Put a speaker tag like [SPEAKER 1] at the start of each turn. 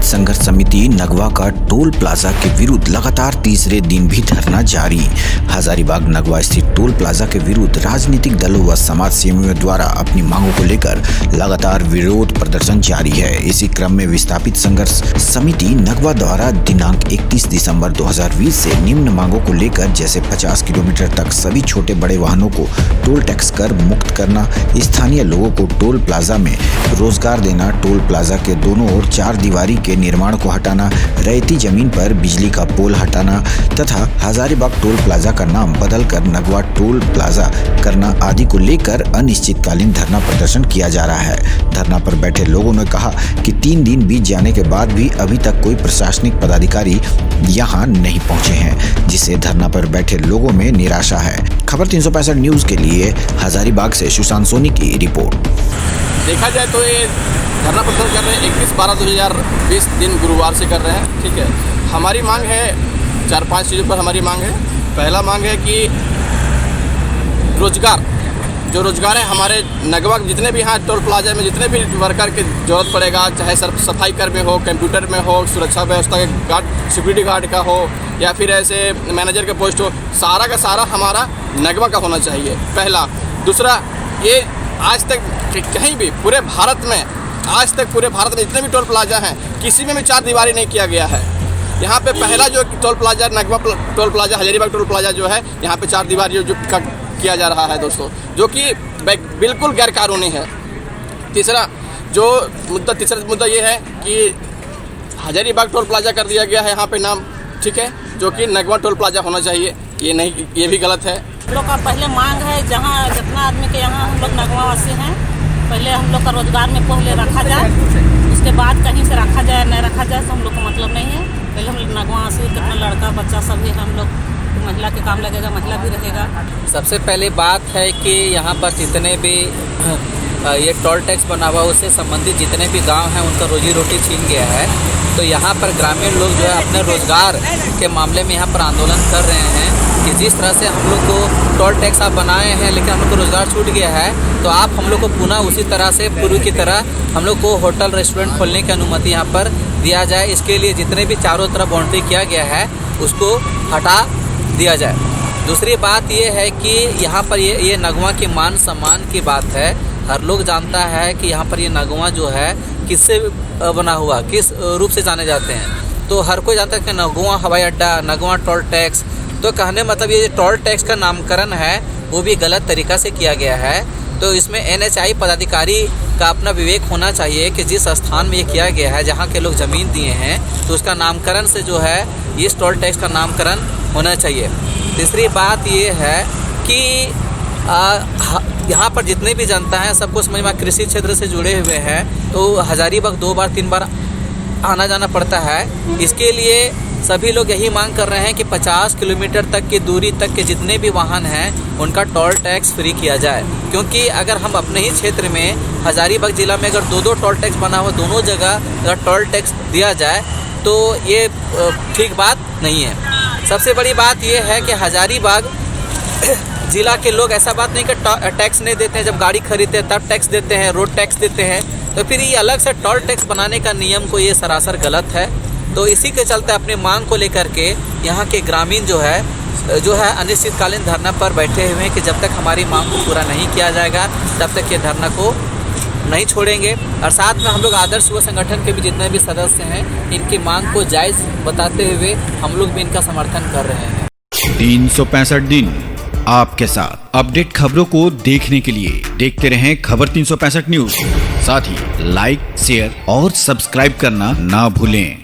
[SPEAKER 1] संघर्ष समिति नगवा का टोल प्लाजा के विरुद्ध लगातार तीसरे दिन भी धरना जारी। हजारीबाग नगवा स्थित टोल प्लाजा के विरुद्ध राजनीतिक दलों व समाज सेवियों द्वारा अपनी मांगों को लेकर लगातार विरोध प्रदर्शन जारी है। इसी क्रम में विस्थापित संघर्ष समिति नगवा द्वारा दिनांक 31 दिसंबर 2020 से निम्न मांगों को लेकर जैसे 50 किलोमीटर तक सभी छोटे बड़े वाहनों को टोल टैक्स कर मुक्त करना, स्थानीय लोगों को टोल प्लाजा में रोजगार देना, टोल प्लाजा के दोनों ओर 4 दीवारी के निर्माण को हटाना, रैयती जमीन पर बिजली का पोल हटाना तथा हजारीबाग टोल प्लाजा का नाम बदलकर नगवा टोल प्लाजा करना आदि को लेकर अनिश्चितकालीन धरना प्रदर्शन किया जा रहा है। धरना पर बैठे लोगों ने कहा कि 3 दिन बीत जाने के बाद भी अभी तक कोई प्रशासनिक पदाधिकारी यहां नहीं पहुंचे हैं, जिससे धरना पर बैठे लोगों में निराशा है। खबर 365 न्यूज के लिए हजारीबाग से सुशांत सोनी की रिपोर्ट।
[SPEAKER 2] देखा जाए तो ये धरना प्रदर्शन कर रहे हैं 21/12/2020 दिन गुरुवार से कर रहे हैं। ठीक है, हमारी मांग है 4-5 चीज़ों पर हमारी मांग है। पहला मांग है कि रोजगार है हमारे नगवा जितने भी यहाँ टोल प्लाजा में जितने भी वर्कर की जरूरत पड़ेगा, चाहे सफाई कर्मी हो, कंप्यूटर में हो, सुरक्षा व्यवस्था के गार्ड, सिक्योरिटी गार्ड का हो या फिर ऐसे मैनेजर के पोस्ट हो, सारा का सारा हमारा नगवा का होना चाहिए, पहला। दूसरा, ये आज तक कहीं भी पूरे भारत में जितने भी टोल प्लाजा हैं किसी में भी 4 दीवारी नहीं किया गया है। यहाँ पे पहला जो toll plaza Nagwa toll plaza Hazaribagh toll plaza जो है, यहाँ पे 4 दीवारी जो किया जा रहा है दोस्तों, जो कि बिल्कुल गैर कानूनी है। तीसरा मुद्दा ये है कि हजारीबाग टोल प्लाजा कर दिया गया है यहाँ पे नाम, ठीक है, जो कि नगवा टोल प्लाजा होना चाहिए, ये भी गलत है।
[SPEAKER 3] हम लोग का पहले मांग है जहाँ जितना आदमी के यहाँ हम लोग नगवावासी हैं, पहले हम लोग का रोजगार में पहले रखा जाए, उसके बाद कहीं से रखा जाए नहीं रखा जाए तो हम लोग को मतलब नहीं है। पहले हम लोग नगवावासी कितना लड़का बच्चा सभी हम लोग, महिला के काम लगेगा, महिला भी रहेगा।
[SPEAKER 4] सबसे पहले बात है कि यहाँ पर जितने भी ये टोल टैक्स बना हुआ उससे संबंधित जितने भी गांव हैं उनका रोजी रोटी छीन गया है। तो यहाँ पर ग्रामीण लोग जो है अपने रोजगार के मामले में यहाँ पर आंदोलन कर रहे हैं कि जिस तरह से हम लोग को टोल टैक्स आप बनाए हैं लेकिन हम लोग को रोजगार छूट गया है, तो आप हम लोग को पुनः उसी तरह से पूर्व की तरह हम लोग को होटल रेस्टोरेंट खोलने की अनुमति यहाँ पर दिया जाए। इसके लिए जितने भी चारों तरफ बाउंड्री किया गया है उसको हटा दिया जाए। दूसरी बात ये है कि यहाँ पर ये नगवा की मान सम्मान की बात है। हर लोग जानता है कि यहाँ पर ये नगवा जो है किससे बना हुआ, किस रूप से जाने जाते हैं। तो हर कोई जानता है कि नगवा हवाई अड्डा, नगवा टोल टैक्स, तो कहने मतलब ये टोल टैक्स का नामकरण है वो भी गलत तरीक़ा से किया गया है। तो इसमें NHAI पदाधिकारी का अपना विवेक होना चाहिए कि जिस स्थान में ये किया गया है, जहाँ के लोग ज़मीन दिए हैं, तो उसका नामकरण से जो है इस टोल टैक्स का नामकरण होना चाहिए। तीसरी बात ये है कि यहाँ पर जितने भी जनता हैं सबको समझ में कृषि क्षेत्र से जुड़े हुए हैं, तो हजारीबाग 2 बार 3 बार आना जाना पड़ता है। इसके लिए सभी लोग यही मांग कर रहे हैं कि 50 किलोमीटर तक की दूरी तक के जितने भी वाहन हैं उनका टोल टैक्स फ्री किया जाए। क्योंकि अगर हम अपने ही क्षेत्र में हजारीबाग ज़िला में अगर 2 टोल टैक्स बना हो, दोनों जगह अगर टोल टैक्स दिया जाए तो ये ठीक बात नहीं है। सबसे बड़ी बात ये है कि हजारीबाग ज़िला के लोग ऐसा बात नहीं कि टैक्स नहीं देते हैं, जब गाड़ी खरीदते हैं तब टैक्स देते हैं, रोड टैक्स देते हैं, तो फिर ये अलग से टोल टैक्स बनाने का नियम को ये सरासर गलत है। तो इसी के चलते अपने मांग को लेकर के यहाँ के ग्रामीण जो है अनिश्चितकालीन धरना पर बैठे हुए हैं कि जब तक हमारी मांग को पूरा नहीं किया जाएगा तब तक ये धरना को नहीं छोड़ेंगे। और साथ में हम लोग आदर्श युवा संगठन के भी जितने भी सदस्य हैं इनकी मांग को जायज़ बताते हुए हम लोग भी इनका समर्थन कर रहे हैं।
[SPEAKER 1] 365 दिन आपके साथ अपडेट खबरों को देखने के लिए देखते रहें खबर 365 न्यूज। साथ ही लाइक, शेयर और सब्सक्राइब करना ना भूलें।